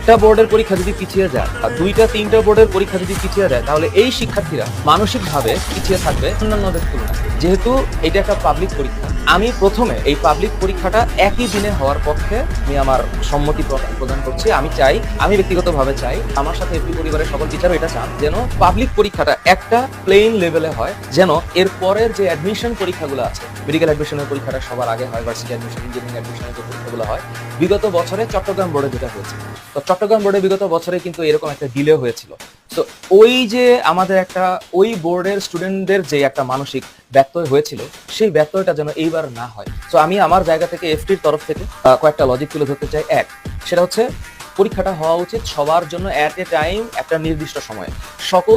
একটা বোর্ডের পরীক্ষা যদি পিছিয়ে যায় আর দুইটা তিনটা বোর্ডের পরীক্ষা যদি পিছিয়ে যায়, তাহলে এই শিক্ষার্থীরা মানসিকভাবে পিছিয়ে থাকবে অন্যান্যদের তুলনায়। যেহেতু এটা একটা পাবলিক পরীক্ষা, আমি প্রথমে এই পাবলিক পরীক্ষাটা একই দিনে হওয়ার পক্ষে আমি আমার সম্মতি প্রদান করছি। আমি ব্যক্তিগতভাবে চাই, আমার সাথে এফপি পরিবারের সকল টিচারও এটা চান, যেন পাবলিক পরীক্ষাটা একটা প্লেন লেভেলে হয়, যেন এর পরের যে অ্যাডমিশন পরীক্ষাগুলো আছে, মেডিকেল অ্যাডমিশনের পরীক্ষাটা সবার আগে হয়, ভার্সিটি অ্যাডমিশন, ইঞ্জিনিয়ারিং অ্যাডমিশনের যে পরীক্ষাগুলো হয়, বিগত বছরে চট্টগ্রাম বোর্ডে যেটা হয়েছে। তো চট্টগ্রাম বোর্ডে বিগত বছরে কিন্তু এরকম একটা ডিলে হয়েছিল। তো ওই যে আমাদের একটা ওই বোর্ডের স্টুডেন্টদের যে একটা মানসিক ব্যত্যয় হয়েছিল, সেই ব্যত্যয়টা যেন এইবার না হয়। তো আমি আমার জায়গা থেকে এফটির তরফ থেকে কয়েকটা লজিক তুলে ধরতে চাই। এক, সেটা হচ্ছে পরীক্ষাটা হওয়া উচিত সবার জন্য অ্যাট এ টাইম, একটা নির্দিষ্ট সময়ে। সকল